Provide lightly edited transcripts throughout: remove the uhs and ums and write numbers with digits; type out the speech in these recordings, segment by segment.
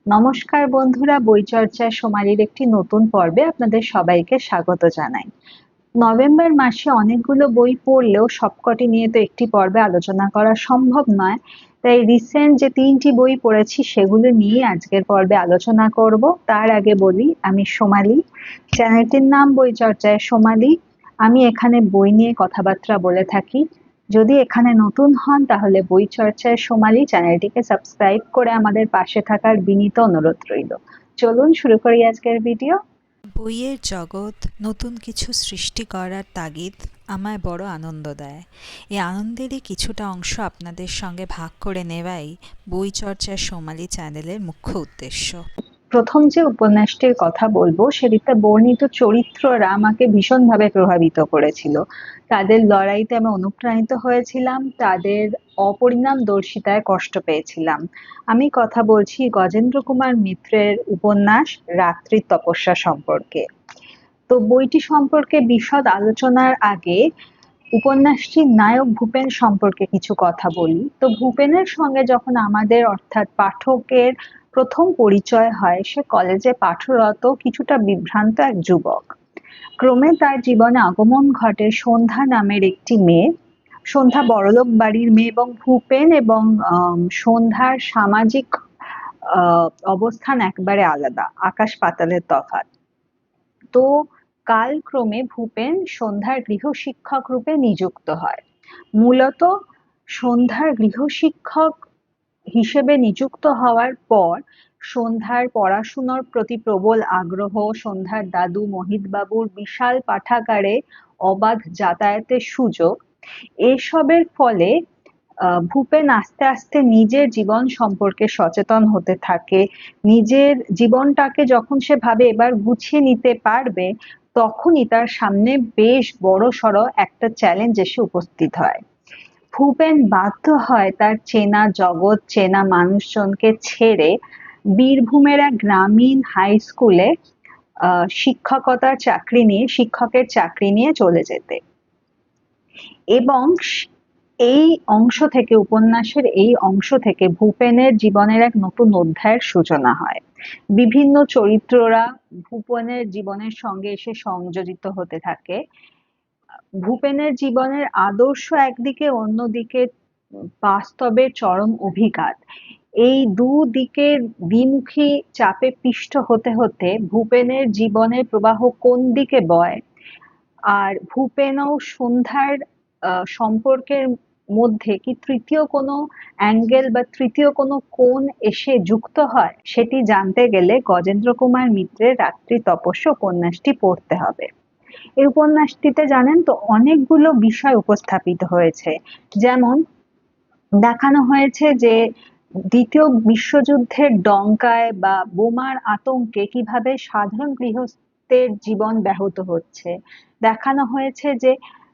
নমস্কার বন্ধুরা, বইচর্চায় সোমালির একটি নতুন পর্বে আপনাদের সবাইকে স্বাগত জানাই। নভেম্বর মাসে অনেকগুলো বই পড়লেও সবকটি নিয়ে তো একটি পর্বে আলোচনা করা সম্ভব নয়, তাই রিসেন্ট যে 3টি বই পড়েছি সেগুলো নিয়ে আজকের পর্বে আলোচনা করব। তার আগে বলি, আমি সোমালি, চ্যানেলটির নাম বইচর্চায় সোমালি। আমি এখানে বই নিয়ে কথাবার্তা বলে থাকি। যদি এখানে নতুন হন তাহলে বই চর্চায় সোমালি চ্যানেলটিকে সাবস্ক্রাইব করে আমাদের পাশে থাকার বিনীত অনুরোধ রইল। চলুন শুরু করি আজকের ভিডিও। বইয়ের জগৎ নতুন কিছু সৃষ্টি করার তাগিদ আমায় বড় আনন্দ দেয়। এই আনন্দেরই কিছুটা অংশ আপনাদের সঙ্গে ভাগ করে নেওয়াই বই চর্চার সোমালি চ্যানেলের মুখ্য উদ্দেশ্য। প্রথম যে উপন্যাসটির কথা বলবো সেটিতে বর্ণিত চরিত্ররা আমাকে ভীষণভাবে প্রভাবিত করেছিল। তাদের লড়াইতে আমি অনুপ্রাণিত হয়েছিলাম, তাদের অপরিণামদর্শিতায় কষ্ট পেয়েছিলাম। আমি কথা বলছি গজেন্দ্র কুমার মিত্রের উপন্যাস রাত্রির তপস্যা সম্পর্কে। তো বইটি সম্পর্কে বিশদ আলোচনার আগে উপন্যাসটির নায়ক ভূপেন সম্পর্কে কিছু কথা বলি। তো ভূপেনের সঙ্গে যখন আমাদের অর্থাৎ পাঠকের প্রথম পরিচয় হয়, সে কলেজে পাঠরত কিছুটা বিভ্রান্ত এক যুবক। ক্রমে তার জীবনে আগমন ঘটে সন্ধ্যা নামের একটি মেয়ে। সন্ধ্যা বড়লোক বাড়ির মেয়ে এবং ভূপেন এবং সন্ধ্যার সামাজিক অবস্থান একবারে আলাদা, আকাশ পাতালের তফাৎ। তো কালক্রমে ভূপেন সন্ধ্যার গৃহশিক্ষক রূপে নিযুক্ত হয়। মূলত সন্ধ্যার গৃহশিক্ষক হিসেবে নিযুক্ত হওয়ার পর সন্ধ্যার পড়াশুনোর প্রতি প্রবল আগ্রহ, সন্ধ্যার দাদু মোহিত বাবুর বিশাল পাঠাগারে অবাধ যাতায়াতের সুযোগ, এসবের ফলে ভূপেন আস্তে আস্তে নিজের জীবন সম্পর্কে সচেতন হতে থাকে। নিজের জীবনটাকে যখন সে ভাবে এবার গুছিয়ে নিতে পারবে, তখনই তার সামনে বেশ বড়সড় একটা চ্যালেঞ্জ এসে উপস্থিত হয়। ভূপেন বাধ্য হয় তার চেনা জগৎ, চেনা মানুষজনকে ছেড়ে বীরভূমের এক গ্রামীণ হাই স্কুলে শিক্ষকের চাকরি নিয়ে চলে যেতে। এবং এই অংশ থেকে, উপন্যাসের এই অংশ থেকে ভূপেনের জীবনের এক নতুন অধ্যায়ের সূচনা হয়। বিভিন্ন চরিত্ররা ভূপেনের জীবনের সঙ্গে এসে সংযোজিত হতে থাকে। ভূপেনের জীবনের আদর্শ একদিকে, অন্যদিকে বাস্তবের চরম অভিঘাত, এই দুদিকের দ্বিমুখী চাপে পিষ্ট হতে হতে ভূপেনের জীবনের প্রবাহ কোন দিকে বয়, আর ভূপেন ও সন্ধ্যার সম্পর্কের মধ্যে কি তৃতীয় কোনো অ্যাঙ্গেল বা তৃতীয় কোনো কোণ এসে যুক্ত হয়, সেটি জানতে গেলে গজেন্দ্র কুমার মিত্রের রাত্রি তপস্যা উপন্যাসটি পড়তে হবে। এই উপন্যাসটিতে জানেন তো অনেকগুলো বিষয় উপস্থাপিত হয়েছে। যেমন দেখানো হয়েছে যে দ্বিতীয় বিশ্বযুদ্ধের ডঙ্কায় বা বোমার আতঙ্কে কিভাবে সাধারণ গৃহস্থের জীবন ব্যাহত হচ্ছে। দেখানো হয়েছে যে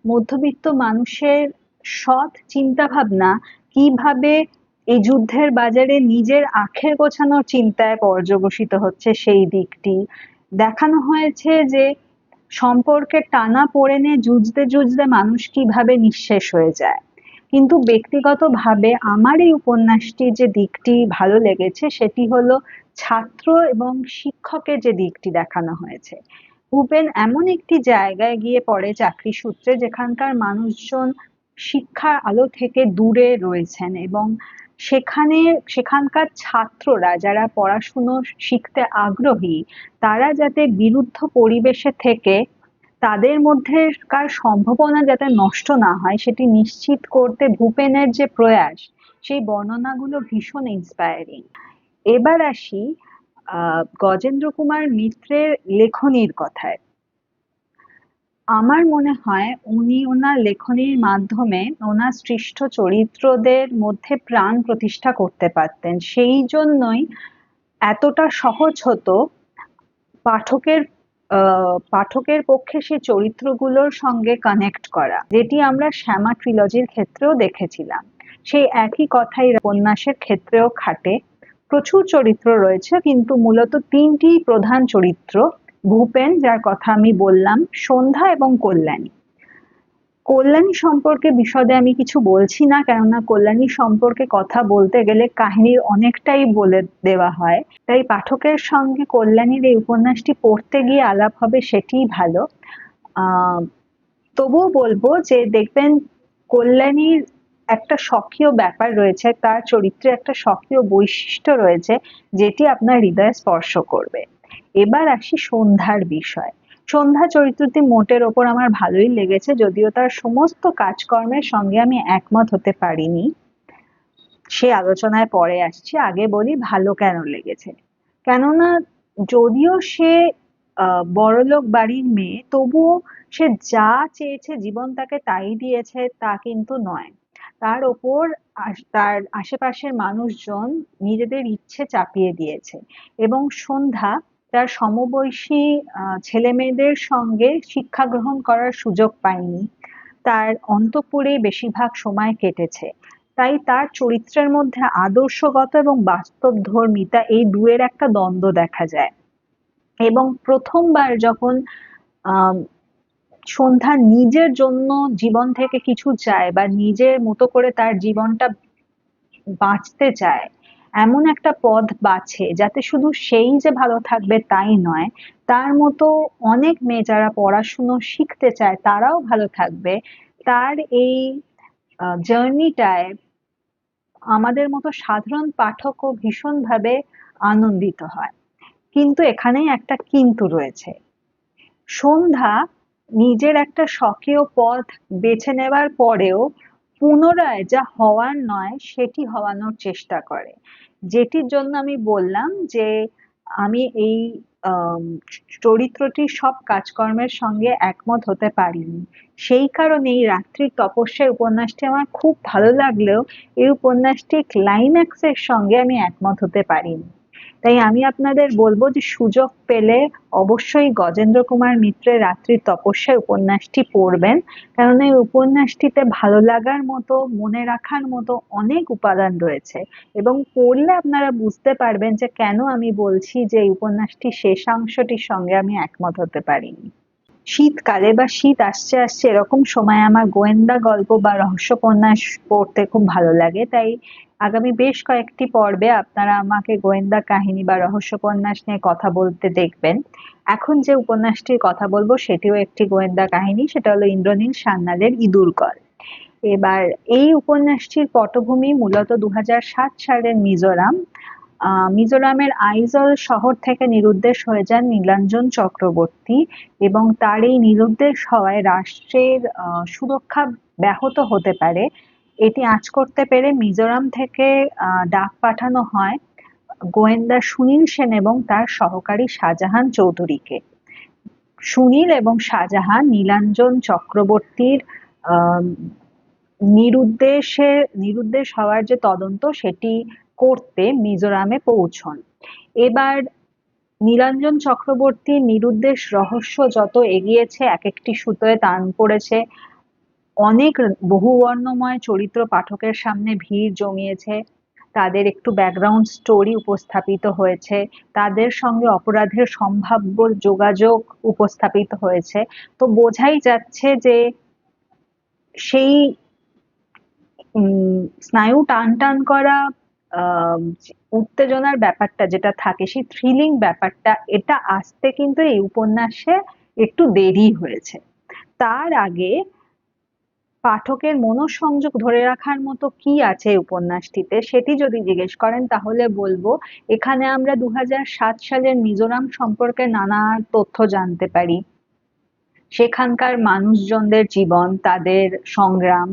মধ্যবিত্ত মানুষের সৎ চিন্তা ভাবনা কিভাবে এই যুদ্ধের বাজারে নিজের আখের গোছানোর চিন্তায় পর্যবসিত হচ্ছে, সেই দিকটি দেখানো হয়েছে। যে সম্পর্কের টানাপোড়েনে যুঝতে যুঝতে মানুষ কিভাবে নিঃশেষ হয়ে যায়। কিন্তু ব্যক্তিগতভাবে আমার এই উপন্যাসটির যে দিকটি ভালো লেগেছে সেটি হলো ছাত্র এবং শিক্ষকের যে দিকটি দেখানো হয়েছে। ভূপেন এমন একটি জায়গায় গিয়ে পড়ে চাকরি সূত্রে, যেখানকার মানুষজন শিক্ষার আলো থেকে দূরে রয়েছেন এবং সেখানকার ছাত্ররা যারা পড়াশুনো শিখতে আগ্রহী, তারা যাতে বিরুদ্ধ পরিবেশে থেকে তাদের মধ্যেকার সম্ভাবনা যাতে নষ্ট না হয় সেটি নিশ্চিত করতে ভূপেনের যে প্রয়াস, সেই বর্ণনাগুলো ভীষণ ইন্সপায়ারিং। এবার আসি গজেন্দ্র কুমার মিত্রের লেখনীর কথায়। আমার মনে হয় উনি ওনার লেখনীর মাধ্যমে ওনার সৃষ্ট চরিত্রদের মধ্যে প্রাণ প্রতিষ্ঠা করতে পারতেন। সেই জন্যই এতটা সহজ হতো পাঠকের পাঠকের পক্ষে সেই চরিত্রগুলোর সঙ্গে কানেক্ট করা, যেটি আমরা শ্যামা ট্রিলজির ক্ষেত্রেও দেখেছিলাম। সেই একই কথাই উপন্যাসের ক্ষেত্রেও খাটে। প্রচুর চরিত্র রয়েছে কিন্তু মূলত 3টি প্রধান চরিত্র, ভূপেন যার কথা আমি বললাম, সন্ধ্যা এবং কল্যাণী। কল্যাণী সম্পর্কে বিশদে আমি কিছু বলছি না, কেননা কল্যাণী সম্পর্কে কথা বলতে গেলে কাহিনীর অনেকটাই বলে দেওয়া হয়। তাই পাঠকের সঙ্গে কল্যাণীর এই উপন্যাসটি পড়তে গিয়ে আলাপ হবে, সেটিই ভালো। আহ তবুও বলবো যে দেখবেন কল্যাণীর একটা স্বকীয় ব্যাপার রয়েছে, তার চরিত্রে একটা স্বকীয় বৈশিষ্ট্য রয়েছে যেটি আপনার হৃদয়ে স্পর্শ করবে। এবার আসি সন্ধ্যার বিষয়। সন্ধ্যা চরিত্রটি মোটের ওপর আমার ভালোই লেগেছে, যদিও তার সমস্ত কাজকর্মের সঙ্গে আমি একমত হতে পারিনি। সে আলোচনায় পরে আসছি, আগে বলি ভালো কেন লেগেছে। কেননা যদিও সে বড়লোক বাড়ির মেয়ে, তবুও সে যা চেয়েছে জীবন তাকে তাই দিয়েছে তা কিন্তু নয়। তার ওপর তার আশেপাশের মানুষজন নিজেদের ইচ্ছে চাপিয়ে দিয়েছে, এবং সন্ধ্যা তার সমবয়সী ছেলে মেয়েদের সঙ্গে শিক্ষা গ্রহণ করার সুযোগ পায়নি। তার অন্তঃপুরে বেশিরভাগ সময় কেটেছে। তাই তার চরিত্রের মধ্যে আদর্শগত এবং বাস্তবধর্মিতা এই দুয়ের একটা দ্বন্দ্ব দেখা যায়। এবং প্রথমবার যখন আহ সন্ধ্যা নিজের জন্য জীবন থেকে কিছু চায় বা নিজের মতো করে তার জীবনটা বাঁচতে চায়, এমন একটা পথ বাছে যাতে শুধু সেই যে ভালো থাকবে তাই নয়, তার মতো অনেক মেয়ে যারা পড়াশুনো শিখতে চায় তারাও ভালো থাকবে, তার এই জার্নিটায় আমাদের মতো সাধারণ পাঠকও ভীষণভাবে আনন্দিত হয়। কিন্তু এখানেই একটা কিন্তু রয়েছে। সন্ধ্যা নিজের একটা স্বকীয় পথ বেছে নেবার পরেও পুনরায় যা হওয়ার নয় সেটি হওয়ানোর চেষ্টা করে, যেটির জন্য আমি বললাম যে আমি এই আম, চরিত্রটির সব কাজকর্মের সঙ্গে একমত হতে পারিনি। সেই কারণে এই রাত্রির তপস্যার উপন্যাসটি আমার খুব ভালো লাগলেও এই উপন্যাসটি ক্লাইম্যাক্সের সঙ্গে আমি একমত হতে পারিনি। তাই আমি আপনাদের বলবো যে সুযোগ পেলে অবশ্যই গজেন্দ্র কুমার মিত্রের রাত্রির তপস্যা উপন্যাসটি পড়বেন, কেননা এই উপন্যাসটিতে ভালো লাগার মতো, মনে রাখার মতো অনেক উপাদান রয়েছে, এবং পড়লে আপনারা বুঝতে পারবেন যে কেন আমি বলছি যে এই উপন্যাসটির শেষাংশটির সঙ্গে আমি একমত হতে পারিনি। শীতকালে বা শীত আসছে আসছে এরকম সময় আমার গোয়েন্দা গল্প বা রহস্যোপন্যাস পড়তে খুব ভালো লাগে। তাই আগামী বেশ কয়েকটি পর্বে আপনারা আমাকে গোয়েন্দা কাহিনী বা রহস্যোপন্যাস নিয়ে কথা বলতে দেখবেন। এখন যে উপন্যাসটির কথা বলবো সেটিও একটি গোয়েন্দা কাহিনী, সেটা হলো ইন্দ্রনীল সান্যালের ইঁদুর কল। এবার এই উপন্যাসটির পটভূমি মূলত 2007 সালের মিজোরাম। মিজোরামের আইজল শহর থেকে নিরুদ্দেশ হয়ে যান নীলাঞ্জন চক্রবর্তী, এবং তার এই নিরুদ্দেশ হওয়ায় রাষ্ট্রের সুরক্ষা ব্যাহত হতে পারে। এটি আঁচ করতে পেরে মিজোরাম থেকে ডাক পাঠানো হয় গোয়েন্দা সুনীল সেন এবং তার সহকারী শাহজাহান চৌধুরীকে। সুনীল এবং শাহজাহান নীলাঞ্জন চক্রবর্তীর আহ নিরুদ্দেশ হওয়ার যে তদন্ত সেটি করতে মিজোরামে পৌঁছন। এবার নীলাঞ্জন চক্রবর্তীর নিরুদ্দেশ রহস্য যত এগিয়েছে, এক একটি সুতোয় টান পড়েছে, অনেক বহুবর্ণময় চরিত্র পাঠকের সামনে ভিড় জমিয়েছে, তাদের একটু ব্যাকগ্রাউন্ড স্টোরি উপস্থাপিত হয়েছে, তাদের সঙ্গে অপরাধের সম্ভাব্য যোগাযোগ উপস্থাপিত হয়েছে। তো বোঝাই যাচ্ছে যে সেই স্নায়ু টান টান করা, উত্তেজনার ব্যাপারটা যেটা থাকে, সেই থ্রিলিং ব্যাপারটা, এটা আসতে কিন্তু এই উপন্যাসে একটু দেরি হয়েছে। তার আগে পাঠকের মনোসংযোগ ধরে রাখার মতো কি আছে এই উপন্যাসটিতে সেটি যদি জিজ্ঞেস করেন, তাহলে বলবো এখানে আমরা 2007 সালের মিজোরাম সম্পর্কে নানা তথ্য জানতে পারি। সেখানকার মানুষজনদের জীবন, তাদের সংগ্রাম,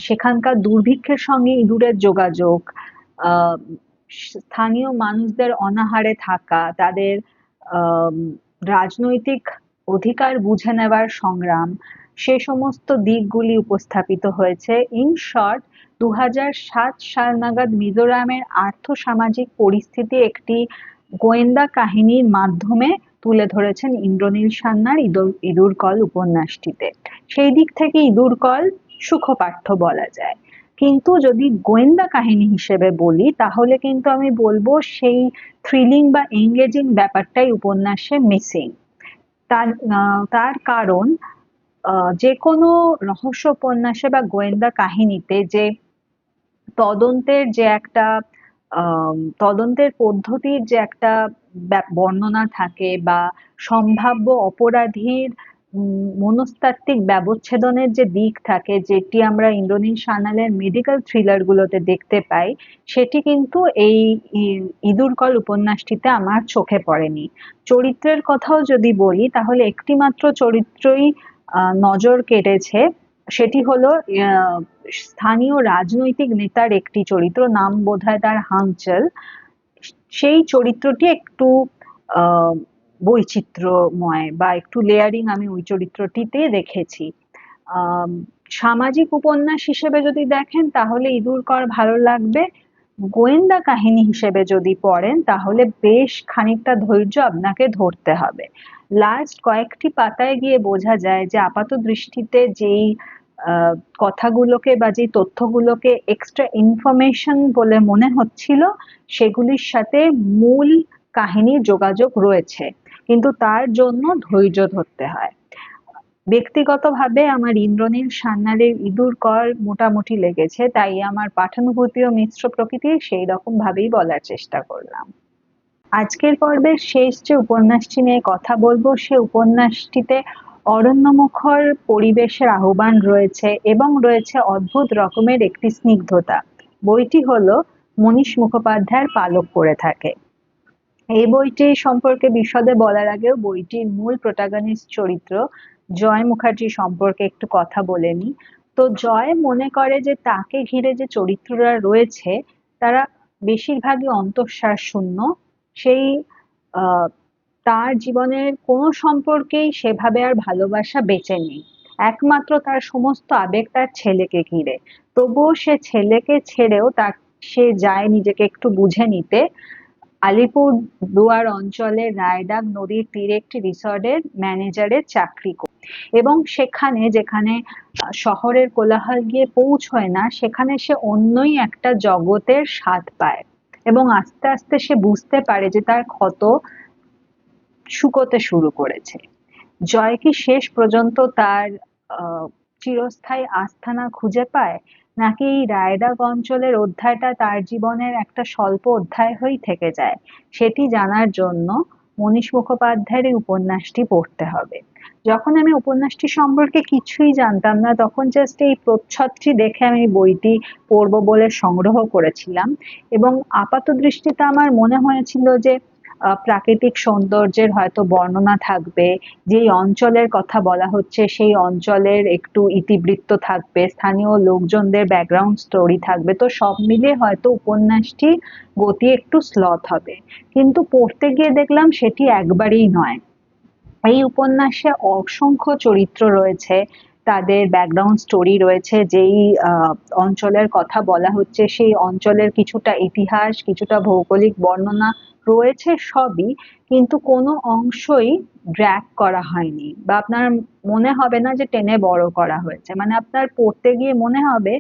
সেখানকার দুর্ভিক্ষের সঙ্গে ইঁদুরের যোগাযোগ, আহ স্থানীয় মানুষদের অনাহারে থাকা, তাদের আহ রাজনৈতিক অধিকার বুঝে নেওয়ার সংগ্রাম, সে সমস্ত দিকগুলি উপস্থাপিত হয়েছে। ইন শর্ট, 2007 সাল নাগাদ মিজোরামের আর্থ-সামাজিক পরিস্থিতি একটি গোয়েন্দা কাহিনীর মাধ্যমে তুলে ধরেছেন ইন্দ্রনীল সান্যার ইঁদুর কল উপন্যাসটিতে। সেই দিক থেকে ইঁদুর কল সুখপাঠ্য বলা যায়। কিন্তু যদি গোয়েন্দা কাহিনী হিসেবে বলি, তাহলে কিন্তু আমি বলবো সেই থ্রিলিং বা এঙ্গেজিং ব্যাপারটাই উপন্যাসে মিসিং। তার কারণ যে কোনো রহস্য উপন্যাসে বা গোয়েন্দা কাহিনীতে যে তদন্তের যে একটা তদন্তের পদ্ধতির যে একটা বর্ণনা থাকে বা সম্ভাব্য অপরাধীর মনস্তাত্ত্বিক ব্যবচ্ছেদনের যে দিক থাকে, যেটি আমরা ইন্দ্রনীল সান্যালের মেডিকেল থ্রিলার গুলোতে দেখতে পাই, সেটি কিন্তু এই ইঁদুরকল উপন্যাসটিতে আমার চোখে পড়েনি। চরিত্রের কথাও যদি বলি, তাহলে একটি মাত্র চরিত্রই নজর কেড়েছে, সেটি হলো স্থানীয় রাজনৈতিক নেতার একটি চরিত্র, নাম বোধহয় তার হাংচল। সেই চরিত্রটি একটু বৈচিত্র্যময় বা একটু লেয়ারিং আমি ওই চরিত্রটিতে দেখেছি। সামাজিক উপন্যাস হিসেবে যদি দেখেন তাহলে ইঁদুরকল ভালো লাগবে। গোয়েন্দা কাহিনী হিসেবে যদি পড়েন তাহলে বেশ খানিকটা ধৈর্য আপনাকে ধরতে হবে। লাস্ট কয়েকটি পাতায় গিয়ে বোঝা যায় যে আপাত দৃষ্টিতে যেই কথাগুলোকে বা যে তথ্যগুলোকে এক্সট্রা ইনফরমেশন বলে মনে হচ্ছিল, সেগুলির সাথে মূল কাহিনীর যোগাযোগ রয়েছে, কিন্তু তার জন্য ধৈর্য ধরতে হয়। ব্যক্তিগতভাবে আমার ইন্দ্রনীল সান্যালের ইঁদুরকল মোটামুটি লেগেছে, তাই আমার পাঠানুভূতিও মিশ্র প্রকৃতির, সেই রকম ভাবেই বলার চেষ্টা করলাম। আজকের পর্বের শেষ যে উপন্যাসটি নিয়ে কথা বলবো, সে উপন্যাসটিতে অরণ্যমুখর পরিবেশের আহ্বান রয়েছে এবং রয়েছে অদ্ভুত রকমের একটি স্নিগ্ধতা। বইটি হলো মনীশ মুখোপাধ্যায়ের পালক পড়ে থাকে। এই বইটি সম্পর্কে বিশদে বলার আগেও বইটির মূল প্রোটাগনিস্ট চরিত্র জয় মুখার্জি সম্পর্কে একটু কথা বলে নিই। তো জয় মনে করে যে তাকে ঘিরে যে চরিত্ররা রয়েছে তারা বেশিরভাগই অন্তঃসার শূন্য। সেই তার জীবনের কোনো সম্পর্কেই সেভাবে আর ভালোবাসা বেঁচে নেই, একমাত্র তার সমস্ত আবেগ তার ছেলেকে ঘিরে। তবুও সে ছেলেকে ছেড়েও সে যায় নিজেকে একটু বুঝে নিতে আলিপুরদুয়ার অঞ্চলের রায়ডাক নদীর তীরে একটি রিসর্টের ম্যানেজারের চাকরি এবং সেখানে যেখানে শহরের কোলাহল গিয়ে পৌঁছয় না, সেখানে সে অন্যই একটা জগতের স্বাদ পায় এবং আস্তে আস্তে সে বুঝতে পারে যে তার ক্ষত শুকোতে শুরু করেছে। জয় কি শেষ পর্যন্ত তার চিরস্থায়ী আস্থানা খুঁজে পায়, নাকি এই রায়ডাক অঞ্চলের অধ্যায়টা তার জীবনের একটা স্বল্প অধ্যায় হয়েই থেকে যায়, সেটি জানার জন্য মনীশ মুখোপাধ্যায়ের এই উপন্যাসটি পড়তে হবে। যখন আমি উপন্যাসটি সম্পর্কে কিছুই জানতাম না, তখন জাস্ট এই প্রচ্ছদটি দেখে আমি বইটি পড়বো বলে সংগ্রহ করেছিলাম এবং আপাত দৃষ্টিতে আমার মনে হয়েছিল যে প্রাকৃতিক সৌন্দর্যের হয়তো বর্ণনা থাকবে, যেই অঞ্চলের কথা বলা হচ্ছে সেই অঞ্চলের একটু ইতিবৃত্ত থাকবে, স্থানীয় লোকজনদের ব্যাকগ্রাউন্ড স্টোরি থাকবে, তো সব মিলিয়ে হয়তো উপন্যাসটি গতি একটু স্লথ হবে। কিন্তু পড়তে গিয়ে দেখলাম সেটি একবারেই নয়। এই উপন্যাসে অসংখ্য চরিত্র রয়েছে, তাদের ব্যাকগ্রাউন্ড স্টোরি রয়েছে, যেই অঞ্চলের কথা বলা হচ্ছে সেই অঞ্চলের কিছুটা ইতিহাস, কিছুটা ভৌগোলিক বর্ণনা রয়েছে সবই, কিন্তু কোনো অংশই ড্র্যাগ করা হয়নি বা আপনার মনে হবে না যে টেনে বড় করা হয়েছে। মানে আপনার পড়তে গিয়ে মনে হবে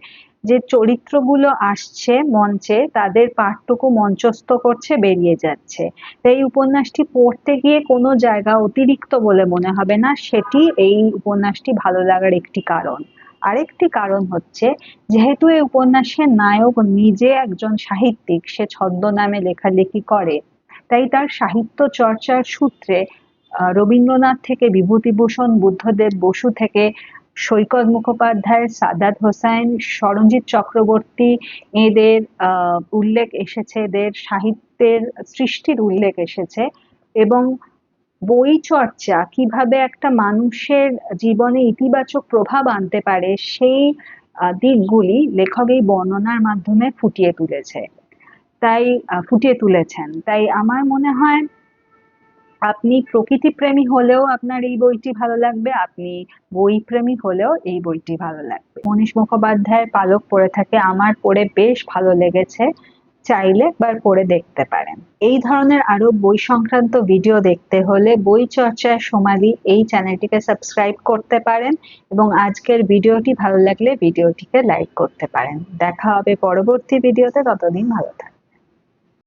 যে চরিত্রগুলো আসছে মঞ্চে, তাদের পাঠটুকু মঞ্চস্থ করছে, বেরিয়ে যাচ্ছে। এই উপন্যাসটি পড়তে গিয়ে কোনো জায়গা অতিরিক্ত বলে মনে হবে না, সেটি এই উপন্যাসটি ভালো লাগার একটি কারণ। আরেকটি কারণ হচ্ছে, যেহেতু এই উপন্যাসের নায়ক নিজে একজন সাহিত্যিক, সে ছদ্মনামে লেখালেখি করে, তাই তার সাহিত্য চর্চার সূত্রে রবীন্দ্রনাথ থেকে বিভূতিভূষণ, বুদ্ধদেব বসু থেকে সৈকত মুখোপাধ্যায়, সাদাত হোসাইন, স্মরণজিৎ চক্রবর্তী, এদের উল্লেখ এসেছে, এদের সাহিত্যের সৃষ্টির উল্লেখ এসেছে এবং বই চর্চা কিভাবে একটা মানুষের জীবনে ইতিবাচক প্রভাব আনতে পারে সেই দিকগুলি লেখক এই বর্ণনার মাধ্যমে ফুটিয়ে তুলেছেন। তাই আমার মনে হয় আপনি প্রকৃতি প্রেমী হলেও আপনার এই বইটি ভালো লাগবে, আপনি বই প্রেমী হলেও এই বইটি ভালো লাগবে। মনীশ মুখোপাধ্যায়ের পালক পড়ে থাকে আমার পড়ে বেশ ভালো লেগেছে, চাইলে একবার পড়ে দেখতে পারেন। এই ধরনের আরো বই সংক্রান্ত ভিডিও দেখতে হলে বই চর্চায় সোমালি এই চ্যানেলটিকে সাবস্ক্রাইব করতে পারেন এবং আজকের ভিডিওটি ভালো লাগলে ভিডিওটিকে লাইক করতে পারেন। দেখা হবে পরবর্তী ভিডিওতে, ততদিন ভালো থাকবেন।